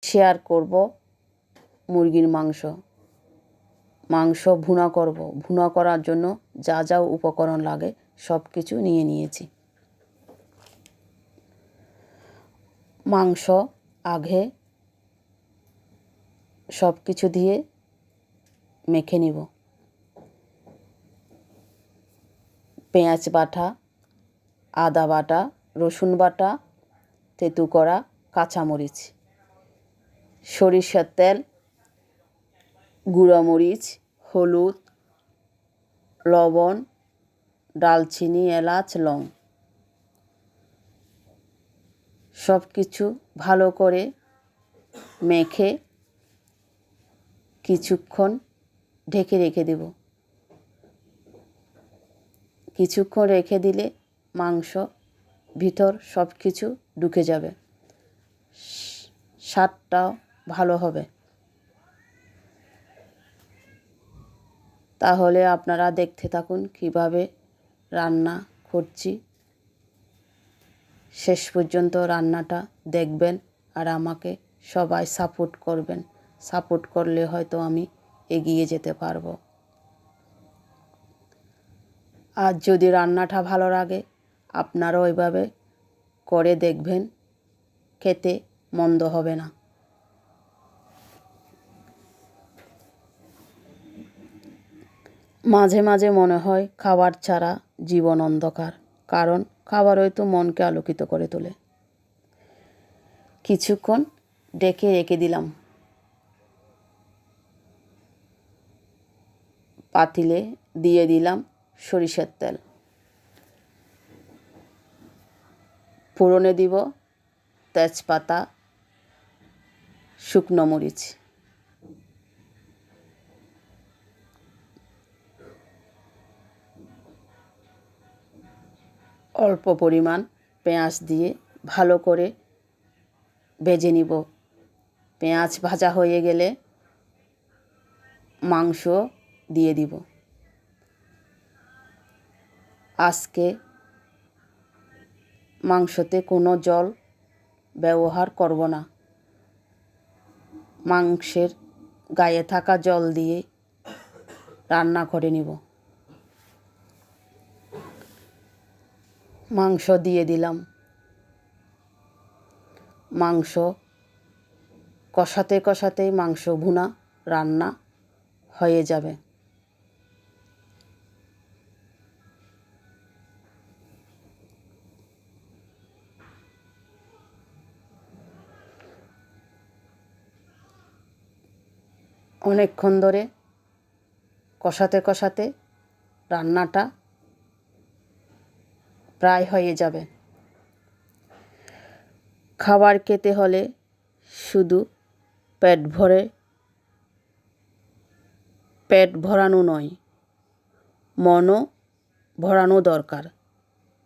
Share করব মুরগির মাংস ভুনা করব। ভুনা করার জন্য যা যা উপকরণ লাগে সব কিছু নিয়ে নিয়েছি। মাংস আগে সব কিছু দিয়ে মেখে নিব। পেঁয়াজ বাটা, আদা বাটা, রসুন বাটা, তেঁতু করা কাঁচামরিচ, সরিষার তেল, গুঁড়া মরিচ, হলুদ, লবণ, দারচিনি, এলাচ, লং সব কিছু ভালো করে মেখে কিছুক্ষণ ঢেকে রেখে দেব। কিছুক্ষণ রেখে দিলে মাংস ভিতর সব কিছু ঢুকে যাবে, স্বাদটাও ভালো হবে। তাহলে আপনারা দেখতে থাকুন কিভাবে রান্না করছি। শেষ পর্যন্ত রান্নাটা দেখবেন আর আমাকে সবাই সাপোর্ট করবেন। সাপোর্ট করলে হয়তো আমি এগিয়ে যেতে পারবো। আর যদি রান্নাটা ভালো লাগে আপনারাও ওইভাবে করে দেখবেন, খেতে মন্দ হবে না। মাঝে মাঝে মনে হয় খাবার ছাড়া জীবন অন্ধকার, কারণ খাবারই তো মনকে আলোকিত করে তোলে। কিছুক্ষণ ঢেকে রেখে দিলাম। পাতিলে দিয়ে দিলাম সরিষার তেল, ফোড়নে দিব তেজপাতা, শুকনো মরিচ, অল্প পরিমাণ পেঁয়াজ দিয়ে ভালো করে ভেজে নিব। পেঁয়াজ ভাজা হয়ে গেলে মাংস দিয়ে দিব। আজকে মাংসতে কোনো জল ব্যবহার করব না। মাংসের গায়ে থাকা জল দিয়ে রান্না করে নিব। মাংস দিয়ে দিলাম। মাংস কষাতে কষাতেই মাংস ভুনা রান্না হয়ে যাবে। অনেকক্ষণ ধরে কষাতে কষাতে রান্নাটা প্রায় হয়ে যাবে। খাবার খেতে হলে শুধু পেট ভরানো নয়, মনও ভরানো দরকার।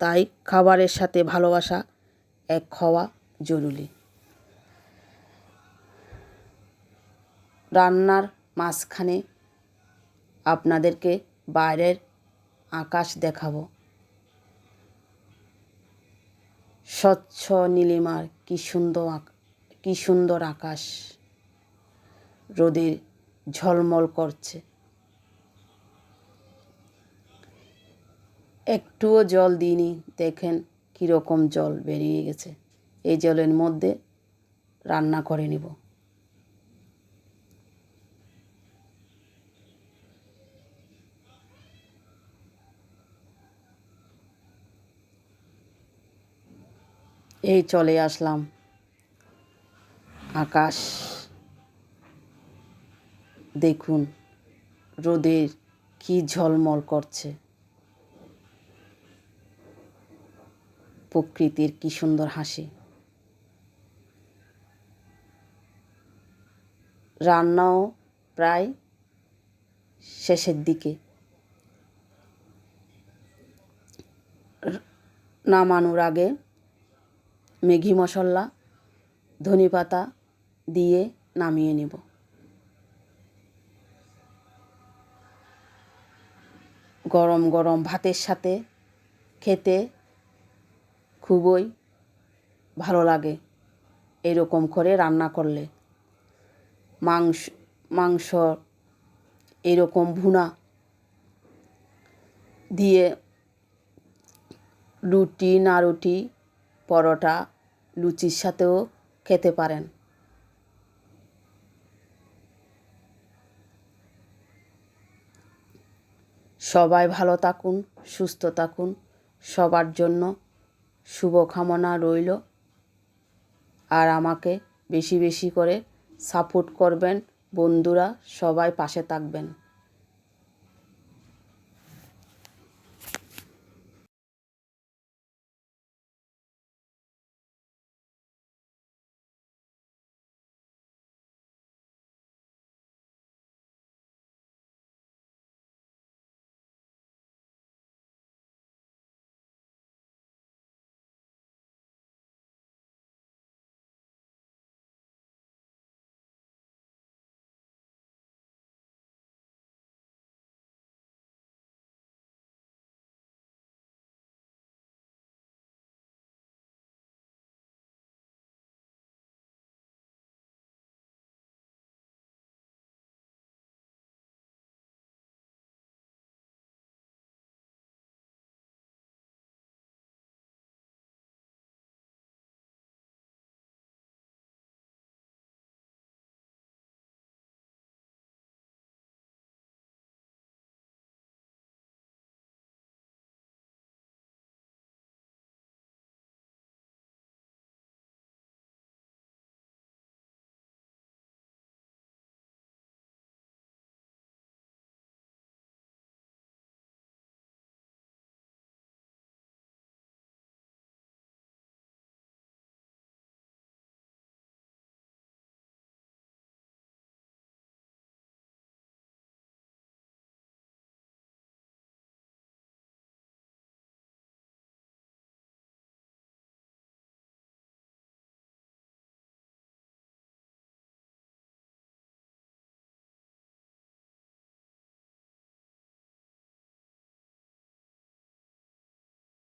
তাই খাবারের সাথে ভালোবাসা এক হওয়া জরুরি। রান্নার মাঝখানে আপনাদেরকে বাইরের আকাশ দেখাবো। স্বচ্ছ নীলিমার কি সুন্দর আকাশ, রোদে ঝলমল করছে। একটুও জল দিইনি, দেখেন কীরকম জল বেরিয়ে গেছে। এই জলের মধ্যে রান্না করে নিব। এই চলে আসলাম আকাশ, দেখুন রোদের কি ঝলমল করছে। প্রকৃতির কি সুন্দর হাসি। রান্নাও প্রায় শেষের দিকে। নামানোর আগে ম্যাগি মশলা, ধনেপাতা দিয়ে নামিয়ে নেব। গরম গরম ভাতের সাথে খেতে খুবই ভালো লাগে এরকম করে রান্না করলে। মাংস মাংস এরকম ভুনা দিয়ে রুটি, নাড়ুটি, পরোটা, লুচির সাথেও খেতে পারেন। সবাই ভালো থাকুন, সুস্থ থাকুন, সবার জন্য শুভকামনা রইল। আর আমাকে বেশি বেশি করে সাপোর্ট করবেন, বন্ধুরা সবাই পাশে থাকবেন।